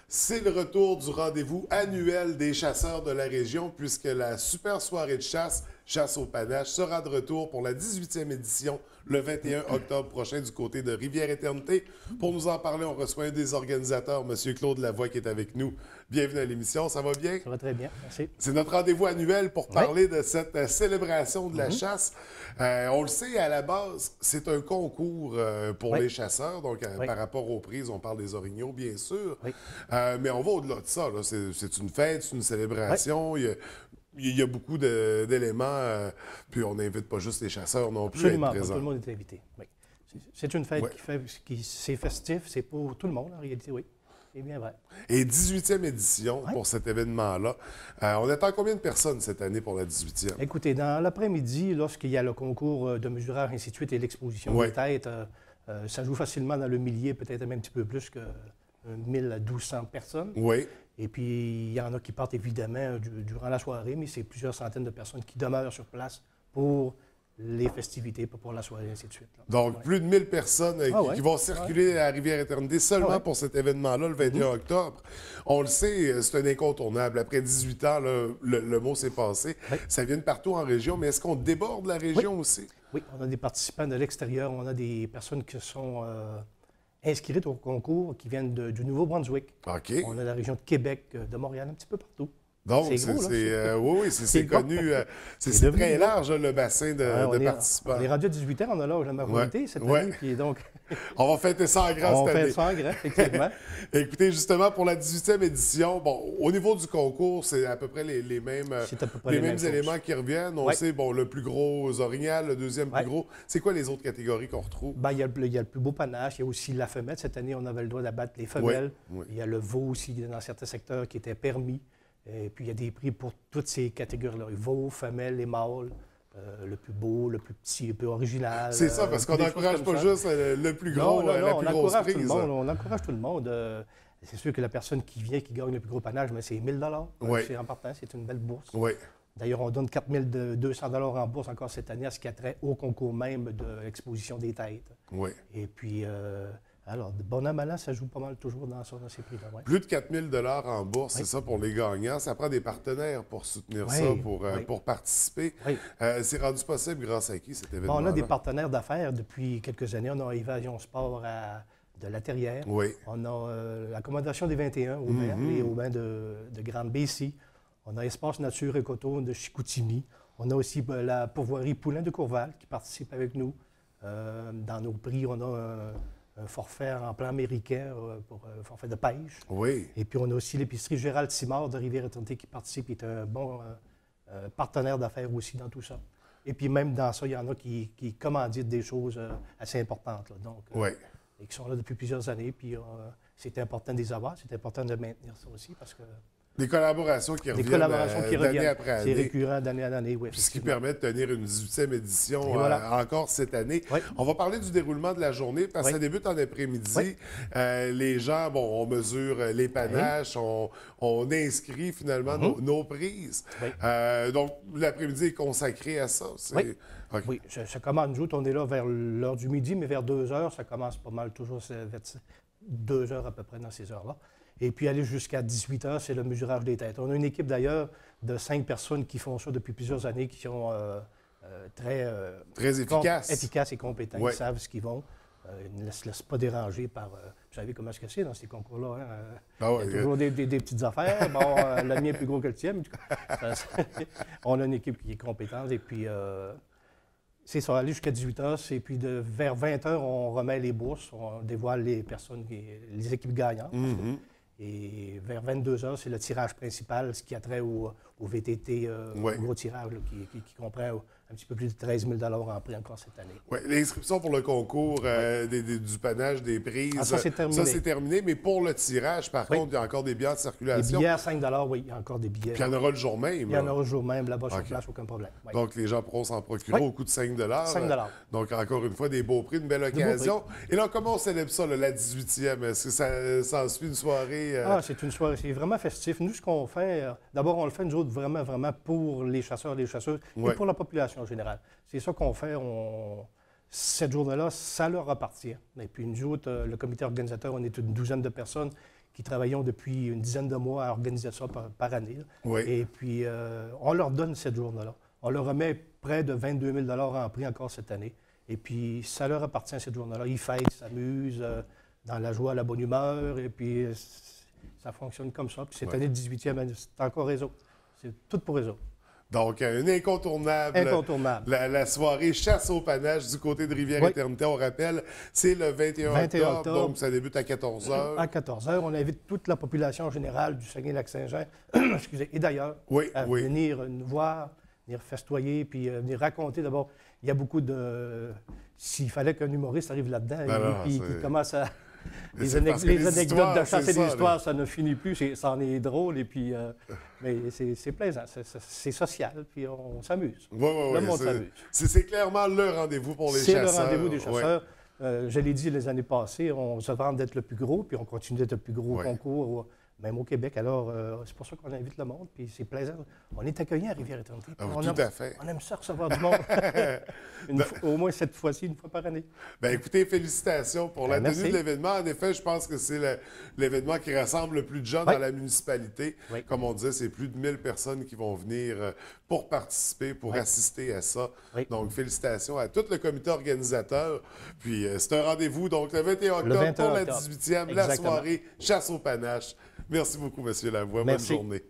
C'est le retour du rendez-vous annuel des chasseurs de la région puisque la super soirée de chasse, Chasse au panache, sera de retour pour la 18e édition le 21 octobre prochain du côté de Rivière-Éternité. Pour nous en parler, on reçoit un des organisateurs, M. Claude Lavoie, qui est avec nous. Bienvenue à l'émission. Ça va bien? Ça va très bien, merci. C'est notre rendez-vous annuel pour parler de cette célébration de la chasse. On le sait, à la base, c'est un concours pour les chasseurs. Donc, par rapport aux prises, on parle des orignaux, bien sûr. Mais on va au-delà de ça. C'est une fête, c'est une célébration. Il y a beaucoup d'éléments. Puis on n'invite pas juste les chasseurs non plus. Absolument, à être présents. tout le monde est invité. Oui. C'est une fête c'est festif, c'est pour tout le monde en réalité, oui. C'est bien vrai. Et 18e édition pour cet événement-là. On attend combien de personnes cette année pour la 18e? Écoutez, dans l'après-midi, lorsqu'il y a le concours de mesurage, ainsi de suite, et l'exposition des têtes, ça joue facilement dans le millier, peut-être même un petit peu plus que 1000 à 1200 personnes. Oui. Et puis, il y en a qui partent évidemment durant la soirée, mais c'est plusieurs centaines de personnes qui demeurent sur place pour les festivités, pour la soirée, ainsi de suite. Là. Donc, plus de 1000 personnes qui vont circuler à Rivière-Éternité seulement pour cet événement-là, le 21 octobre. On le sait, c'est un incontournable. Après 18 ans, là, le mot s'est passé. Ça vient de partout en région, mais est-ce qu'on déborde la région aussi? Oui, on a des participants de l'extérieur. On a des personnes qui sont inscrites au concours qui viennent du Nouveau-Brunswick. OK. On a la région de Québec, de Montréal, un petit peu partout. Donc, c'est connu. C'est très large, le bassin de participants. On est rendu à 18 ans, on a l'âge de la majorité cette année. Puis donc... on va fêter ça en grand cette année. On fête ça en grand, effectivement. Écoutez, justement, pour la 18e édition, au niveau du concours, c'est à peu près les mêmes, éléments qui reviennent. On sait, le plus gros orignal, le deuxième plus gros. C'est quoi les autres catégories qu'on retrouve? Il y a le plus beau panache. Il y a aussi la femelle. Cette année, on avait le droit d'abattre les femelles. Il y a le veau aussi, dans certains secteurs, qui était permis. Et puis, il y a des prix pour toutes ces catégories-là. Veaux, femelles, les mâles, le plus beau, le plus petit, le plus original. C'est ça, parce qu'on n'encourage pas juste le plus gros, la plus grosse prise. On encourage tout le monde. C'est sûr que la personne qui vient, qui gagne le plus gros panache, c'est 1 000 C'est en partant, c'est une belle bourse. D'ailleurs, on donne 4 200 en bourse encore cette année à ce qui a trait au concours même de l'exposition des têtes. Et puis... alors, de bon an, mal an, ça joue pas mal toujours dans ces prix-là. Plus de 4 000 en bourse, c'est ça pour les gagnants. Ça prend des partenaires pour soutenir ça, pour participer. C'est rendu possible grâce à qui, cet événement-là? On a des partenaires d'affaires depuis quelques années. On a Évasion Sport de La Terrière. On a l'accommodation des 21 au bain, et au bain de Grande-Baie. On a Espace Nature et Coteau de Chicoutimi. On a aussi la pourvoirie Poulain de Courval qui participe avec nous. Dans nos prix, on a un forfait en plan américain pour un forfait de pêche. Et puis, on a aussi l'épicerie Gérald Simard de Rivière-Éternité qui participe, qui est un bon partenaire d'affaires aussi dans tout ça. Et puis, même dans ça, il y en a qui commanditent des choses assez importantes. Là, donc, et qui sont là depuis plusieurs années. Puis, c'est important de les avoir. C'est important de maintenir ça aussi parce que... Des collaborations qui reviennent d'année après année. C'est récurrent d'année en année, oui. Puis ce qui permet de tenir une 18e édition encore cette année. On va parler du déroulement de la journée parce que ça débute en après-midi. Les gens, on mesure les panaches, on inscrit finalement nos prises. Donc, l'après-midi est consacré à ça. Oui, ça commence, nous autres, on est là vers l'heure du midi, mais vers 2 heures, ça commence pas mal toujours vers 2 heures à peu près dans ces heures-là. Et puis aller jusqu'à 18 heures, c'est le mesurage des têtes. On a une équipe d'ailleurs de 5 personnes qui font ça depuis plusieurs années, qui sont très efficaces et compétents. Ils savent ce qu'ils vont. Ils ne se laissent pas déranger par... vous savez comment c'est dans ces concours-là. Il y a toujours des petites affaires. Le mien est plus gros que le tien. On a une équipe qui est compétente. Et puis, c'est ça, aller jusqu'à 18 heures. Et puis, vers 20 heures, on remet les bourses. On dévoile les personnes, les équipes gagnantes. Et vers 22 heures, c'est le tirage principal, ce qui a trait au VTT, au gros tirage, là, qui comprend un petit peu plus de 13 000 en prix encore cette année. Oui, l'inscription pour le concours du panache, des prises, ça, c'est terminé. Ça, c'est terminé. Mais pour le tirage, par contre, il y a encore des billets en circulation. Des billets à 5 oui, il y a encore des billets. Puis il y en aura le jour même. Il y en aura le jour même, là-bas sur place, aucun problème. Donc, les gens pourront s'en procurer au coût de 5 5 Donc, encore une fois, des beaux prix, une belle occasion. Et là, comment on célèbre ça, la 18e? Est-ce que ça suit une soirée? C'est une soirée, c'est vraiment festif. Nous, ce qu'on fait, d'abord, on le fait, nous autres, vraiment pour les chasseurs, les chasseuses, et pour la population en général. C'est ça qu'on fait. Cette journée-là, ça leur appartient. Et puis nous autres, le comité organisateur, on est une douzaine de personnes qui travaillons depuis une dizaine de mois à organiser ça par année. Oui. Et puis, on leur donne cette journée-là. On leur remet près de 22 000 en prix encore cette année. Et puis, ça leur appartient cette journée-là. Ils fêtent, ils s'amusent, dans la joie, la bonne humeur. Et puis, ça fonctionne comme ça. Puis cette année, 18e année, c'est encore eux autres. C'est tout pour eux autres. Donc, un incontournable. Incontournable. La soirée chasse au panache du côté de Rivière-Éternité, on rappelle, c'est le 21 octobre, donc ça débute à 14 h. À 14 h, on invite toute la population générale du Saguenay-Lac-Saint-Jean, excusez, et d'ailleurs, à venir nous voir, venir festoyer, puis venir raconter. D'abord, il y a beaucoup de... S'il fallait qu'un humoriste arrive là-dedans, et qu'il commence à... Les anecdotes de chasse et d'histoire, ça ne finit plus. Ça en est drôle, et puis, mais c'est plaisant, c'est social, puis on s'amuse. Le monde s'amuse. C'est clairement le rendez-vous pour les chasseurs. C'est le rendez-vous des chasseurs. Je l'ai dit les années passées, on se vante d'être le plus gros, puis on continue d'être le plus gros concours, même au Québec. Alors, c'est pour ça qu'on invite le monde, puis c'est plaisant. On est accueillis à Rivière-Éternité. Tout à fait. On aime ça recevoir du monde. Au moins cette fois-ci, une fois par année. Bien, écoutez, félicitations pour la tenue de l'événement. En effet, je pense que c'est l'événement qui rassemble le plus de gens dans la municipalité. Oui. Comme on disait, c'est plus de 1000 personnes qui vont venir pour participer, pour assister à ça. Oui. Donc, félicitations à tout le comité organisateur. Puis, c'est un rendez-vous, donc, le 21 octobre pour la 18e, la soirée Chasse au panache. Merci beaucoup, M. Lavoie. Bonne journée.